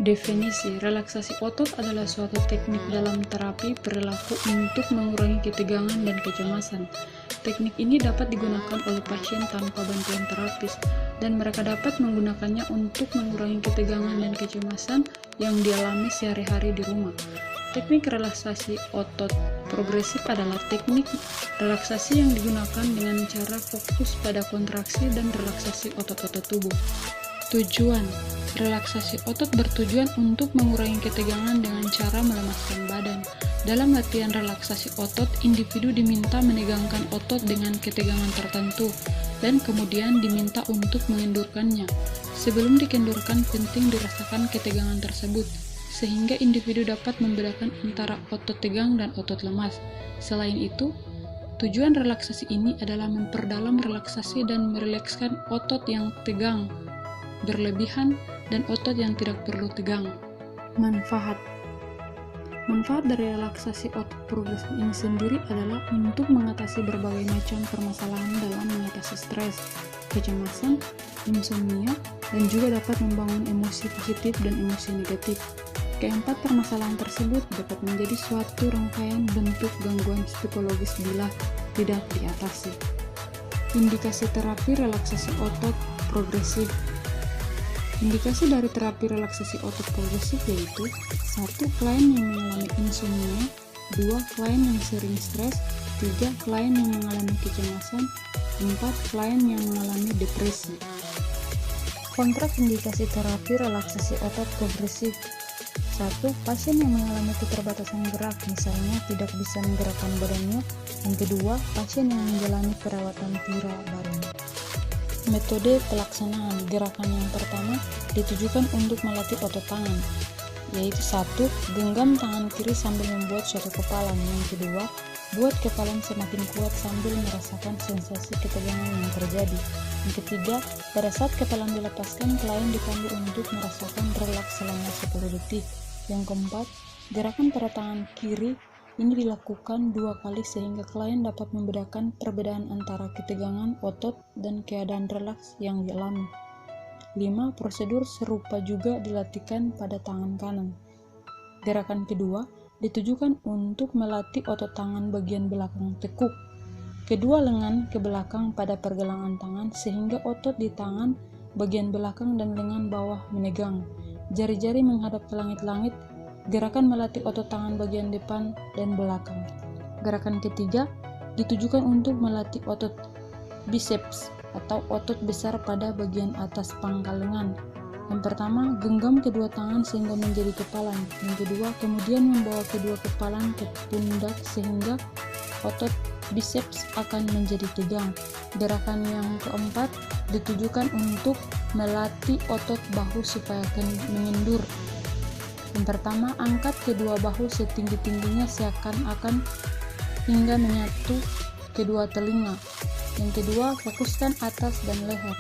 Definisi, relaksasi otot adalah suatu teknik dalam terapi perilaku untuk mengurangi ketegangan dan kecemasan. Teknik ini dapat digunakan oleh pasien tanpa bantuan terapis, dan mereka dapat menggunakannya untuk mengurangi ketegangan dan kecemasan yang dialami sehari-hari di rumah. Teknik relaksasi otot progresif adalah teknik relaksasi yang digunakan dengan cara fokus pada kontraksi dan relaksasi otot-otot tubuh. Tujuan relaksasi otot bertujuan untuk mengurangi ketegangan dengan cara melemaskan badan. Dalam latihan relaksasi otot, individu diminta menegangkan otot dengan ketegangan tertentu, dan kemudian diminta untuk mengendurkannya. Sebelum dikendurkan, penting dirasakan ketegangan tersebut, sehingga individu dapat membedakan antara otot tegang dan otot lemas. Selain itu, tujuan relaksasi ini adalah memperdalam relaksasi dan merilekskan otot yang tegang berlebihan dan otot yang tidak perlu tegang. Manfaat dari relaksasi otot progresif ini sendiri adalah untuk mengatasi berbagai macam permasalahan dalam mengatasi stres, kecemasan, insomnia, dan juga dapat membangun emosi positif dan emosi negatif. Keempat permasalahan tersebut dapat menjadi suatu rangkaian bentuk gangguan psikologis bila tidak diatasi. Indikasi terapi relaksasi otot progresif. Indikasi dari terapi relaksasi otot progresif yaitu 1. Klien yang mengalami insomnia, 2. Klien yang sering stres, 3. Klien yang mengalami kecemasan, 4. Klien yang mengalami depresi. Kontraindikasi terapi relaksasi otot progresif. 1. Pasien yang mengalami keterbatasan gerak, misalnya tidak bisa menggerakkan badannya. Yang kedua, pasien yang menjalani perawatan tira baring. Metode pelaksanaan gerakan yang pertama ditujukan untuk melatih otot tangan, yaitu 1. Genggam tangan kiri sambil membuat suatu kepalan. Yang kedua, buat kepalan semakin kuat sambil merasakan sensasi ketegangan yang terjadi. Yang ketiga, pada saat kepalan dilepaskan, klien dipandu untuk merasakan relaks selama 10 detik. Yang keempat, gerakan pada tangan kiri ini dilakukan 2 kali sehingga klien dapat membedakan perbedaan antara ketegangan otot dan keadaan relaks yang dialami. 5. Prosedur serupa juga dilatihkan pada tangan kanan. Gerakan kedua ditujukan untuk melatih otot tangan bagian belakang tekuk, kedua lengan ke belakang pada pergelangan tangan sehingga otot di tangan bagian belakang dan lengan bawah menegang, jari-jari menghadap ke langit-langit. Gerakan melatih otot tangan bagian depan dan belakang. Gerakan ketiga ditujukan untuk melatih otot biceps atau otot besar pada bagian atas pangkal lengan. Yang pertama, genggam kedua tangan sehingga menjadi kepalan. Yang kedua, kemudian membawa kedua kepalan ke pundak sehingga otot biceps akan menjadi tegang. Gerakan yang keempat ditujukan untuk melatih otot bahu supaya mengendur. Yang pertama, angkat kedua bahu setinggi-tingginya seakan-akan hingga menyatu kedua telinga. Yang kedua, fokuskan atas dan leher.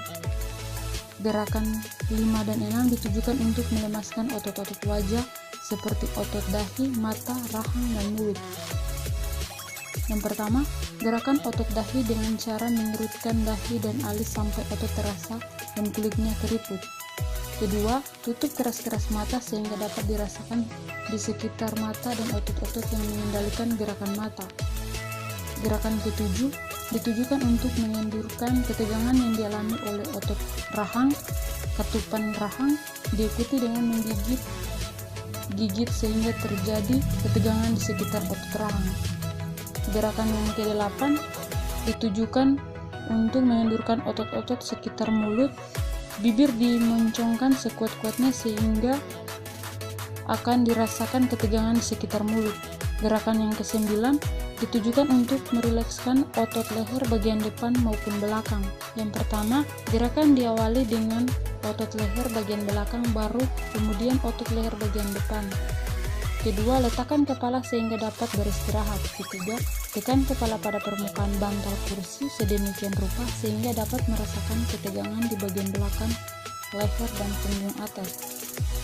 Gerakan 5 dan 6 ditujukan untuk melemaskan otot-otot wajah seperti otot dahi, mata, rahang, dan mulut. Yang pertama, gerakan otot dahi dengan cara mengerutkan dahi dan alis sampai otot terasa dan kulitnya keriput. Kedua, tutup keras-keras mata sehingga dapat dirasakan di sekitar mata dan otot-otot yang mengendalikan gerakan mata. Gerakan ketujuh ditujukan untuk mengendurkan ketegangan yang dialami oleh otot rahang. Ketupan rahang diikuti dengan menggigit gigit sehingga terjadi ketegangan di sekitar otot rahang. Gerakan yang ke-8 ditujukan untuk mengendurkan otot-otot sekitar mulut. Bibir dimoncongkan sekuat-kuatnya sehingga akan dirasakan ketegangan di sekitar mulut. Gerakan yang ke-9 ditujukan untuk merilekskan otot leher bagian depan maupun belakang. Yang pertama, gerakan diawali dengan otot leher bagian belakang, baru kemudian otot leher bagian depan. Kedua, letakkan kepala sehingga dapat beristirahat. Ketiga, tekan kepala pada permukaan bantal kursi sedemikian rupa sehingga dapat merasakan ketegangan di bagian belakang, leher, dan punggung atas.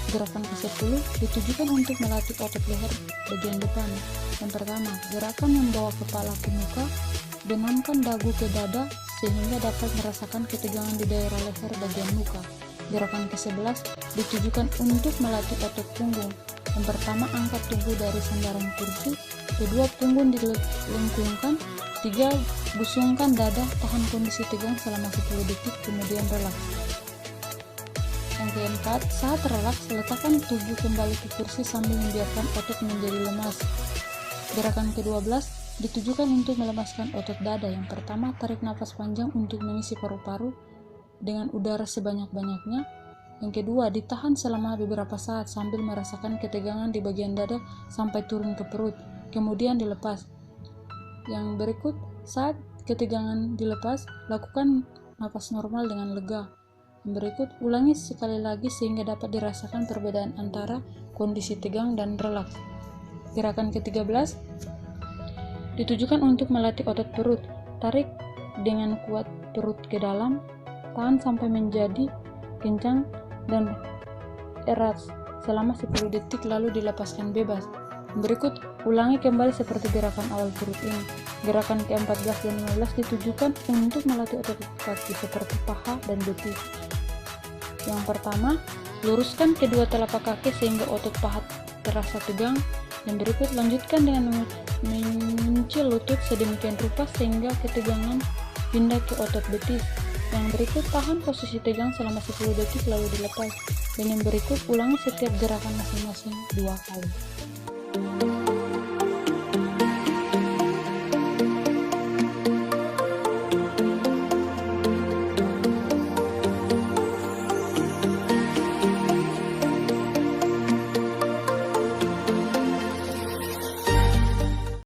Gerakan ke-10 ditujukan untuk melatih otot leher bagian depan. Yang pertama, gerakan membawa kepala ke muka, benamkan dagu ke dada sehingga dapat merasakan ketegangan di daerah leher bagian muka. Gerakan ke-11 ditujukan untuk melatih otot punggung. Yang pertama, angkat tubuh dari sandaran kursi. Kedua, punggung dilengkungkan. 3, busungkan dada, tahan kondisi tegang selama 10 detik, kemudian relaks. Yang keempat, saat relaks, letakkan tubuh kembali ke kursi sambil membiarkan otot menjadi lemas. Gerakan ke-12 ditujukan untuk melemaskan otot dada. Yang pertama, tarik nafas panjang untuk mengisi paru-paru dengan udara sebanyak-banyaknya. Yang kedua, ditahan selama beberapa saat sambil merasakan ketegangan di bagian dada sampai turun ke perut, kemudian dilepas. Yang berikut, saat ketegangan dilepas, lakukan napas normal dengan lega. Yang berikut, ulangi sekali lagi sehingga dapat dirasakan perbedaan antara kondisi tegang dan relaks. Gerakan ke-13 ditujukan untuk melatih otot perut. Tarik dengan kuat perut ke dalam, tahan sampai menjadi kencang dan erat selama 10 detik lalu dilepaskan bebas. Berikut, ulangi kembali seperti gerakan awal perut ini. Gerakan ke-14 dan 15 ditujukan untuk melatih otot kaki seperti paha dan betis. Yang pertama, luruskan kedua telapak kaki sehingga otot paha terasa tegang. Yang berikut, lanjutkan dengan mengunci lutut sedemikian rupa sehingga ketegangan pindah ke otot betis. Yang berikut, tahan posisi tegang selama 10 detik lalu dilepas. Dan yang berikut, ulangi setiap gerakan masing-masing 2 kali.